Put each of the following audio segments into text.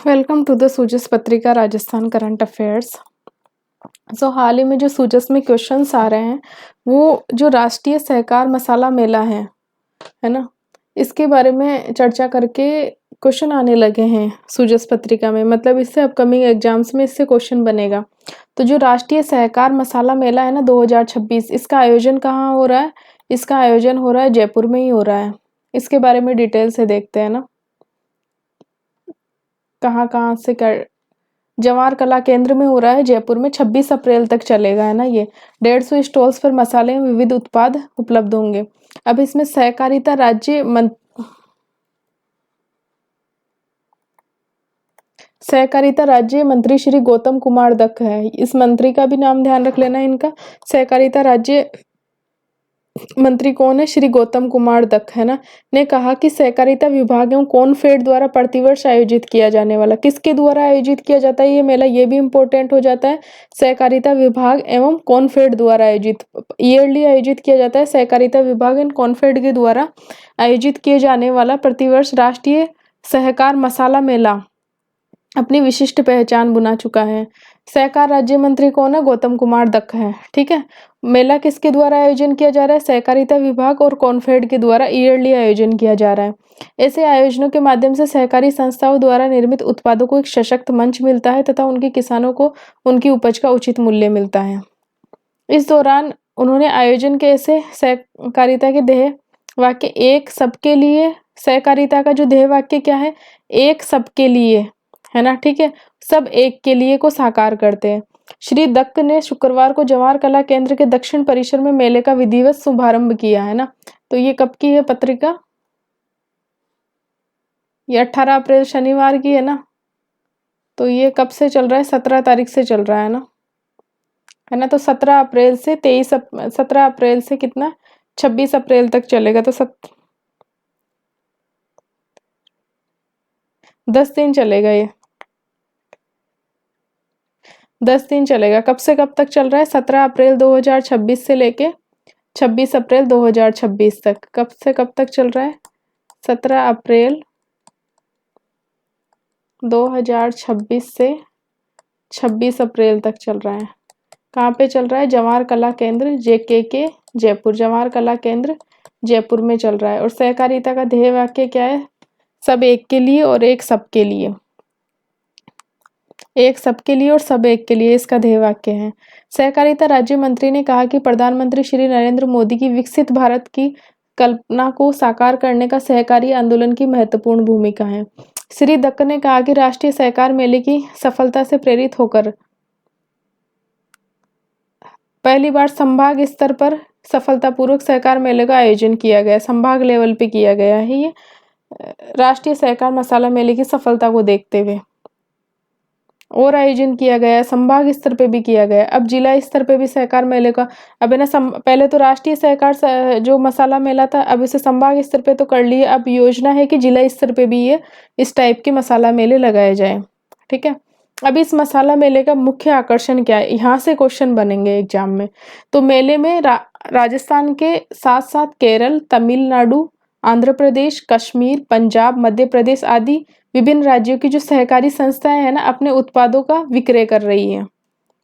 Welcome to the सूजस पत्रिका Rajasthan current affairs. हाल ही में जो सूजस में क्वेश्चंस आ रहे हैं वो जो राष्ट्रीय सहकार मसाला मेला है ना, इसके बारे में चर्चा करके क्वेश्चन आने लगे हैं सूजस पत्रिका में। मतलब इससे अपकमिंग एग्जाम्स में इससे क्वेश्चन बनेगा। तो जो राष्ट्रीय सहकार मसाला मेला है ना 2026, इसका आयोजन कहाँ हो रहा है? इसका आयोजन हो रहा है जयपुर में ही हो रहा है। इसके बारे में डिटेल से देखते हैं ना, कहाँ कहाँ से कर जवाहर कला केंद्र में हो रहा है जयपुर में। 26 अप्रैल तक चलेगा है ना ये। 150 स्टॉल्स पर मसाले एवं विविध उत्पाद उपलब्ध होंगे। अब इसमें सहकारिता राज्य मंत्री श्री गौतम कुमार दत्त है। इस मंत्री का भी नाम ध्यान रख लेना इनका। सहकारिता राज्य मंत्री कौन है? श्री गौतम कुमार दत्त है ना, ने कहा कि सहकारिता विभाग एवं कॉनफेड द्वारा प्रतिवर्ष आयोजित किया जाने वाला, किसके द्वारा आयोजित किया जाता है ये मेला, ये भी इंपॉर्टेंट हो जाता है। सहकारिता विभाग एवं कॉनफेड द्वारा आयोजित, ईयरली आयोजित किया जाता है। सहकारिता विभाग एवं कॉनफेड के द्वारा आयोजित किए जाने वाला प्रतिवर्ष राष्ट्रीय सहकार मसाला मेला अपनी विशिष्ट पहचान बना चुका है। सहकार राज्य मंत्री कौन है? गौतम कुमार दत्त है। ठीक है। मेला किसके द्वारा आयोजन किया जा रहा है? सहकारिता विभाग और कॉनफेड के द्वारा ईयरली आयोजन किया जा रहा है। ऐसे आयोजनों के माध्यम से सहकारी संस्थाओं द्वारा निर्मित उत्पादों को एक सशक्त मंच मिलता है तथा उनके किसानों को उनकी उपज का उचित मूल्य मिलता है। इस दौरान उन्होंने आयोजन के ऐसे सहकारिता के ध्येय वाक्य एक सबके लिए, सहकारिता का जो ध्येय वाक्य क्या है? एक सबके लिए, है ना। ठीक है, सब एक के लिए को साकार करते हैं। श्री दत्त ने शुक्रवार को जवाहर कला केंद्र के दक्षिण परिसर में मेले का विधिवत शुभारंभ किया है ना। तो ये कब की है पत्रिका? ये 18 अप्रैल शनिवार की है ना। तो ये कब से चल रहा है? 17 तारीख से चल रहा है ना। तो 17 अप्रैल से 17 अप्रैल से कितना 26 अप्रैल तक चलेगा। तो 10 दिन चलेगा ये, 10 दिन चलेगा। कब से कब तक चल रहा है? 17 अप्रैल 2026 से लेके 26 अप्रैल 2026 तक। कब से कब तक चल रहा है? 17 अप्रैल 2026 से 26 अप्रैल तक चल रहा है। कहाँ पे चल रहा है? जवाहर कला केंद्र JKK जयपुर, जवाहर कला केंद्र जयपुर में चल रहा है। और सहकारिता का ध्येय वाक्य क्या है? सब एक के लिए और एक सबके लिए, एक सबके लिए और सब एक के लिए, इसका ध्येय वाक्य है। सहकारिता राज्य मंत्री ने कहा कि प्रधानमंत्री श्री नरेंद्र मोदी की विकसित भारत की कल्पना को साकार करने का सहकारी आंदोलन की महत्वपूर्ण भूमिका है। श्री दत्त ने कहा कि राष्ट्रीय सहकार मेले की सफलता से प्रेरित होकर पहली बार संभाग स्तर पर सफलतापूर्वक सहकार मेले का आयोजन किया गया। संभाग लेवल पे किया गया है ये राष्ट्रीय सहकार मसाला मेले की सफलता को देखते हुए और आयोजन किया गया। संभाग स्तर पे भी किया गया। अब जिला स्तर पे भी सहकार मेले का, अब है ना, पहले तो राष्ट्रीय सहकार जो मसाला मेला था, अब इसे संभाग स्तर पे तो कर लिए। अब योजना है कि जिला स्तर पे भी ये इस टाइप के मसाला मेले लगाए जाए। ठीक है। अब इस मसाला मेले का मुख्य आकर्षण क्या है? यहाँ से क्वेश्चन बनेंगे एग्जाम में। तो मेले में राजस्थान के साथ साथ केरल, तमिलनाडु, आंध्र प्रदेश, कश्मीर, पंजाब, मध्य प्रदेश आदि विभिन्न राज्यों की जो सहकारी संस्थाएं हैं ना, अपने उत्पादों का विक्रय कर रही हैं।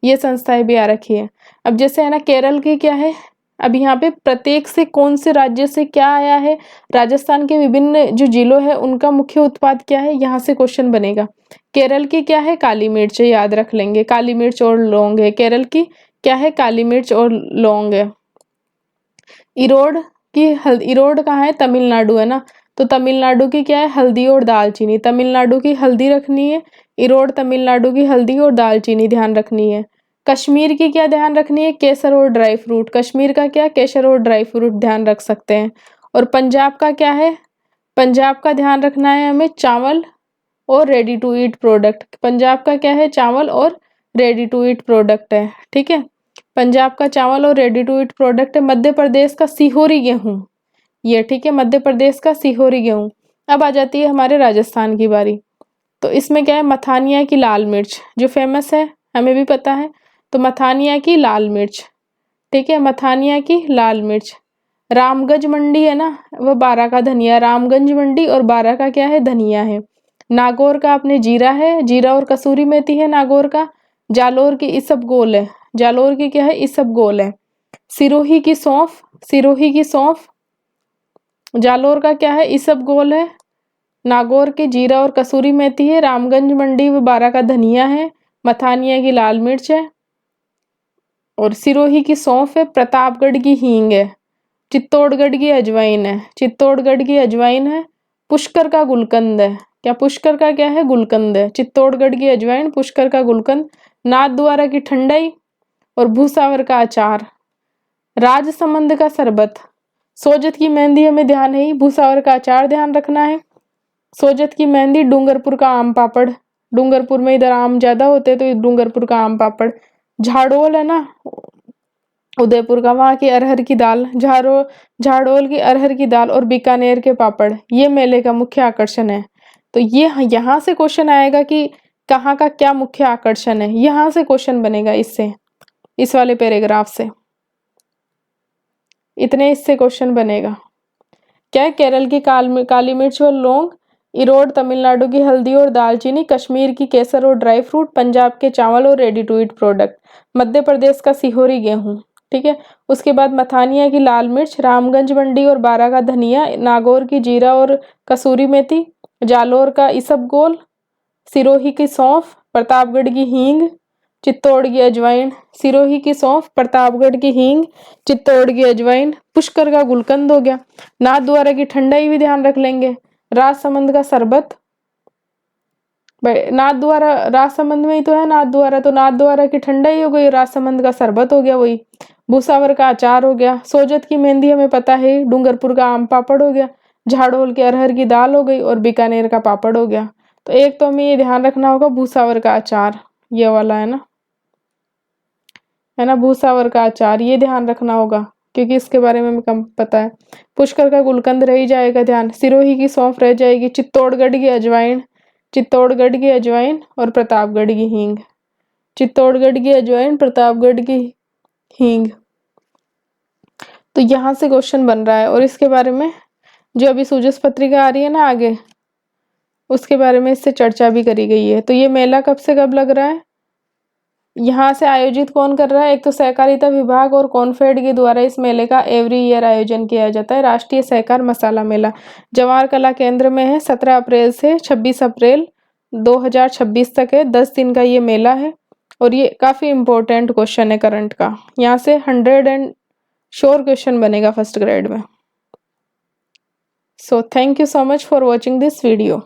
ये संस्थाएं भी आ रखी है। अब जैसे है ना, केरल की क्या है, अब यहाँ पे प्रत्येक से कौन से राज्य से क्या आया है, राजस्थान के विभिन्न जो जिलों है उनका मुख्य उत्पाद क्या है, यहाँ से क्वेश्चन बनेगा। केरल की क्या है? काली मिर्च, याद रख लेंगे, काली मिर्च और लौंग है। केरल की क्या है? काली मिर्च और लौंग है। इरोड इरोड कहाँ है? तमिलनाडु है ना। तो तमिलनाडु की क्या है? हल्दी और दालचीनी। तमिलनाडु की हल्दी रखनी है। इरोड तमिलनाडु की हल्दी और दालचीनी ध्यान रखनी है। कश्मीर की क्या ध्यान रखनी है? केसर और ड्राई फ्रूट। कश्मीर का क्या? केसर और ड्राई फ्रूट ध्यान रख सकते हैं। और पंजाब का क्या है? पंजाब का ध्यान रखना है हमें चावल और ready to eat product. Punjab का क्या है? चावल और रेडी टू ईट प्रोडक्ट है। ठीक है, पंजाब का चावल और रेडी टू ईट प्रोडक्ट है। मध्य प्रदेश का सिहोरी गेहूं, ये ठीक है, मध्य प्रदेश का सिहोरी गेहूं। अब आ जाती है हमारे राजस्थान की बारी। तो इसमें क्या है? मथानिया की लाल मिर्च जो फेमस है, हमें भी पता है। तो मथानिया की लाल मिर्च, ठीक है, मथानिया की लाल मिर्च। रामगंज मंडी है ना, वो 12 का धनिया। रामगंज मंडी और 12 का क्या है? धनिया है। नागौर का अपने जीरा है, जीरा और कसूरी मेथी है नागौर का। जालोर की इसबगोल है, जालोर की क्या है, इसबगोल है। सिरोही की सौंफ, सिरोही की सौंफ जालोर का क्या है, इसबगोल है। नागौर के जीरा और कसूरी मेथी है। रामगंज मंडी व बारा का धनिया है। मथानिया की लाल मिर्च है और सिरोही की सौंफ है। प्रतापगढ़ की हींग है। चित्तौड़गढ़ की अजवाइन है, चित्तौड़गढ़ की अजवाइन है। पुष्कर का गुलकंद है, क्या पुष्कर का क्या है, गुलकंद है। चित्तौड़गढ़ की अजवाइन, पुष्कर का गुलकंद। नाथद्वारा की ठंडाई और भूसावर का अचार। राजसमंद का शरबत, सोजत की मेहंदी हमें ध्यान है ही, भूसावर का अचार ध्यान रखना है। सोजत की मेहंदी, डूंगरपुर का आम पापड़, डूंगरपुर में इधर आम ज्यादा होते हैं तो डूंगरपुर का आम पापड़। झाड़ोल है ना उदयपुर का, वहाँ की अरहर की दाल, झाड़ोल की अरहर की दाल और बीकानेर के पापड़, ये मेले का मुख्य आकर्षण है। तो ये यहाँ से क्वेश्चन आएगा कि कहाँ का क्या मुख्य आकर्षण है, यहाँ से क्वेश्चन बनेगा इससे, इस वाले पैराग्राफ से, इतने इससे क्वेश्चन बनेगा। क्या है, केरल की काली मिर्च और लौंग, इरोड तमिलनाडु की हल्दी और दालचीनी, कश्मीर की केसर और ड्राई फ्रूट, पंजाब के चावल और ready to eat product, Madhya Pradesh का सिहोरी गेहूं, ठीक है। उसके बाद मथानिया की लाल मिर्च, रामगंज मंडी और बारा का धनिया, नागौर की जीरा और कसूरी मेथी, जालोर का इसबगोल, सिरोही की सौंफ, प्रतापगढ़ की हींग, चित्तौड़ की अजवाइन। सिरोही की सौंफ, प्रतापगढ़ की हींग, चित्तौड़ की अजवाइन, पुष्कर का गुलकंद हो गया। नाथद्वारा की ठंडाई भी ध्यान रख लेंगे। राजसमंद का शरबत, नाथद्वारा राजसमंद में ही तो है नाथद्वारा, तो नाथद्वारा की ठंडाई हो गई, राजसमंद का शरबत हो गया वही। भूसावर का अचार हो गया। सोजत की मेहंदी हमें पता है, डूंगरपुर का आम पापड़ हो गया। झाड़ोल के अरहर की दाल हो गई और बीकानेर का पापड़ हो गया। तो एक तो हमें ये ध्यान रखना होगा, भूसावर का अचार, ये वाला है ना, भूसावर का अचार, ये ध्यान रखना होगा क्योंकि इसके बारे में हमें कम पता है। पुष्कर का गुलकंद रह जाएगा ध्यान। सिरोही की सौंफ रह जाएगी। चित्तौड़गढ़ की अजवाइन, चित्तौड़गढ़ की अजवाइन और प्रतापगढ़ की हींग, चित्तौड़गढ़ की अजवाइन, प्रतापगढ़ की हींग। तो यहाँ से क्वेश्चन बन रहा है और इसके बारे में जो अभी सूजस पत्रिका आ रही है ना आगे, उसके बारे में इससे चर्चा भी करी गई है। तो ये मेला कब से कब लग रहा है, यहाँ से आयोजित कौन कर रहा है, एक तो सहकारिता विभाग और कॉनफेड के द्वारा इस मेले का एवरी ईयर आयोजन किया जाता है। राष्ट्रीय सहकार मसाला मेला जवाहर कला केंद्र में है। 17 अप्रैल से 26 अप्रैल 2026 तक है, 10 दिन का ये मेला है और ये काफी इंपॉर्टेंट क्वेश्चन है करंट का। यहाँ से 100 एंड श्योर क्वेश्चन बनेगा फर्स्ट ग्रेड में। So thank you so much for watching this video.